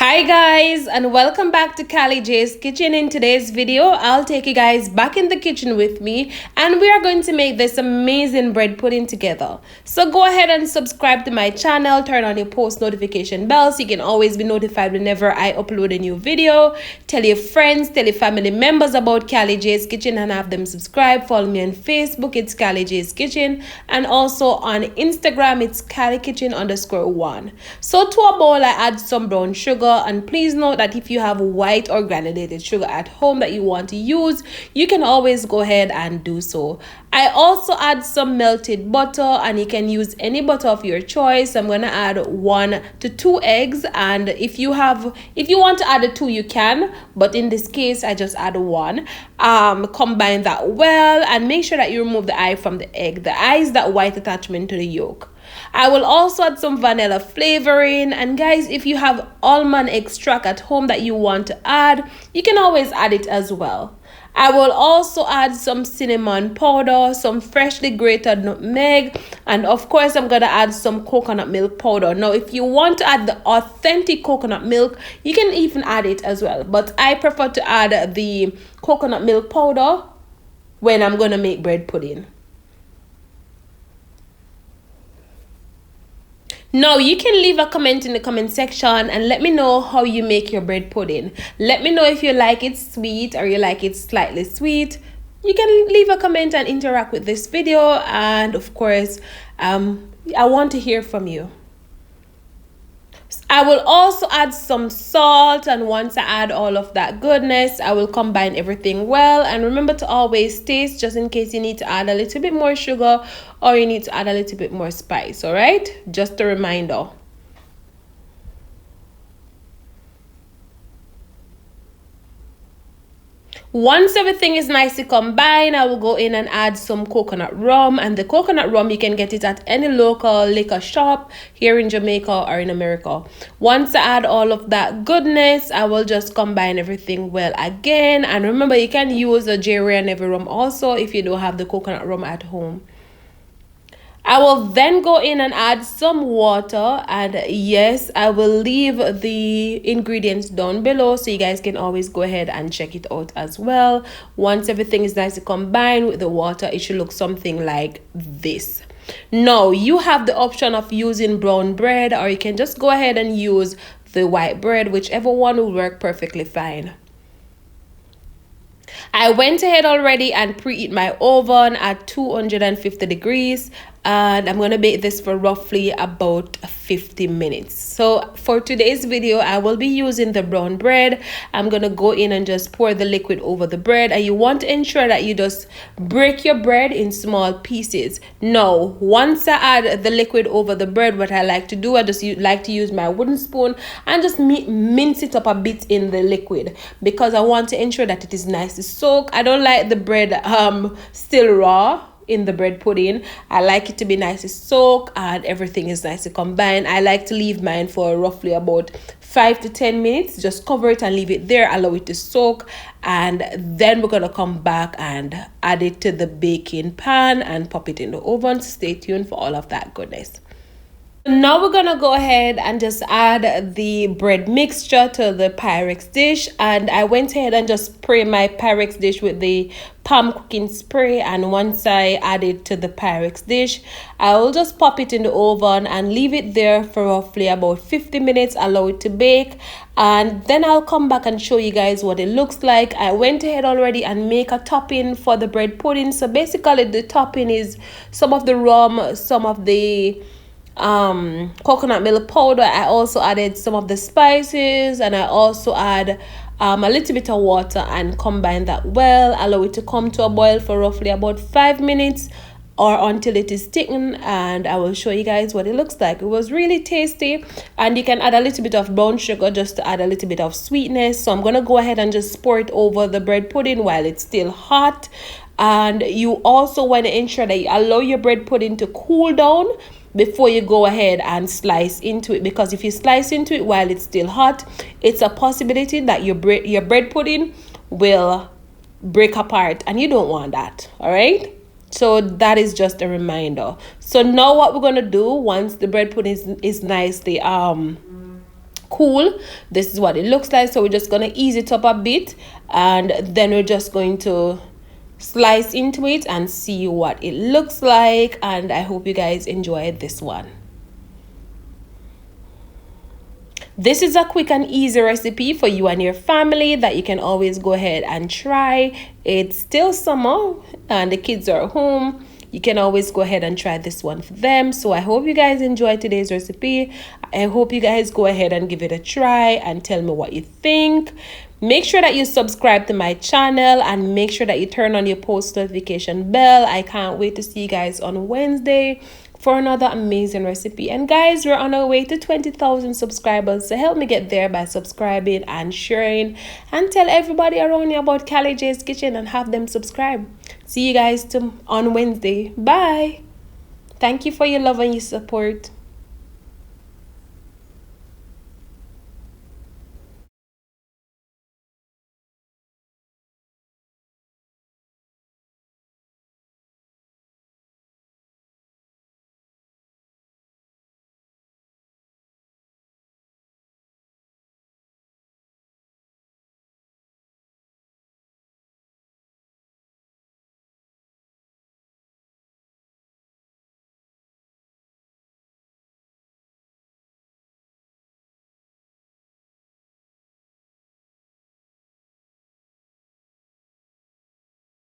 Hi guys, and welcome back to Callie J's Kitchen. In today's video, I'll take you guys back in the kitchen with me and we are going to make this amazing bread pudding together. So go ahead and subscribe to my channel, turn on your post notification bell so you can always be notified whenever I upload a new video. Tell your friends, tell your family members about Callie J's Kitchen and have them subscribe. Follow me on Facebook, it's Callie J's Kitchen, and also on Instagram, it's CallieKitchen_1. So to a bowl, I add some brown sugar. And please note that if you have white or granulated sugar at home that you want to use, you can always go ahead and do so. I also add some melted butter, and you can use any butter of your choice. I'm gonna add 1 to 2 eggs, and if you want to add a 2, you can, but in this case I just add 1. Combine that well and make sure that you remove the eye from the egg. The eye is that white attachment to the yolk. I will also add some vanilla flavoring, and guys, if you have almond extract at home that you want to add, you can always add it as well. I will also add some cinnamon powder, some freshly grated nutmeg, and of course I'm gonna add some coconut milk powder. Now if you want to add the authentic coconut milk, you can even add it as well, but I prefer to add the coconut milk powder when I'm gonna make bread pudding. Now, you can leave a comment in the comment section and let me know how you make your bread pudding. Let me know if you like it sweet or you like it slightly sweet. You can leave a comment and interact with this video, and of course, I want to hear from you. I will also add some salt, and once I add all of that goodness, I will combine everything well. And remember to always taste, just in case you need to add a little bit more sugar or you need to add a little bit more spice. All right, just a reminder. Once everything is nicely combined, I will go in and add some coconut rum. And the coconut rum, you can get it at any local liquor shop here in Jamaica or in America. Once I add all of that goodness, I will just combine everything well again. And remember, you can use a Jerry and Navy rum also if you don't have the coconut rum at home. I will then go in and add some water, and yes, I will leave the ingredients down below so you guys can always go ahead and check it out as well. Once everything is nicely combined with the water, it should look something like this. Now, you have the option of using brown bread, or you can just go ahead and use the white bread, whichever one will work perfectly fine. I went ahead already and preheat my oven at 250 degrees, and I'm going to bake this for roughly about 50 minutes. So for today's video, I will be using the brown bread. I'm going to go in and just pour the liquid over the bread, and you want to ensure that you just break your bread in small pieces. Now, once I add the liquid over the bread, what I like to do, I just like to use my wooden spoon and just mince it up a bit in the liquid, because I want to ensure that it is nice to soak. I don't like the bread still raw in the bread pudding. I like it to be nice to soak and everything is nice to combine. I like to leave mine for roughly about 5 to 10 minutes. Just cover it and leave it there, allow it to soak, and then we're gonna come back and add it to the baking pan and pop it in the oven. Stay tuned for all of that goodness. Now we're gonna go ahead and just add the bread mixture to the Pyrex dish, and I went ahead and just spray my Pyrex dish with the palm cooking spray. And once I add it to the Pyrex dish, I will just pop it in the oven and leave it there for roughly about 50 minutes, allow it to bake, and then I'll come back and show you guys what it looks like. I went ahead already and make a topping for the bread pudding. So basically the topping is some of the rum, some of the coconut milk powder. I also added some of the spices, and I also add a little bit of water and combine that well, allow it to come to a boil for roughly about 5 minutes or until it is thickened, and I will show you guys what it looks like. It was really tasty, and you can add a little bit of brown sugar just to add a little bit of sweetness. So I'm gonna go ahead and just pour it over the bread pudding while it's still hot. And you also want to ensure that you allow your bread pudding to cool down before you go ahead and slice into it, because if you slice into it while it's still hot, it's a possibility that your bread pudding will break apart, and you don't want that. All right, so that is just a reminder. So now what we're gonna do, once the bread pudding is nicely cool. This is what it looks like. So we're just gonna ease it up a bit, and then we're just going to slice into it and see what it looks like. And I hope you guys enjoyed this one. This is a quick and easy recipe for you and your family that you can always go ahead and try. It's still summer and the kids are home. You can always go ahead and try this one for them. So I hope you guys enjoyed today's recipe. I hope you guys go ahead and give it a try and tell me what you think. Make sure that you subscribe to my channel and make sure that you turn on your post notification bell. I can't wait to see you guys on Wednesday for another amazing recipe. And guys, we're on our way to 20,000 subscribers, so help me get there by subscribing and sharing, and tell everybody around you about Callie J's Kitchen and have them subscribe. See you guys on Wednesday. Bye. Thank you for your love and your support.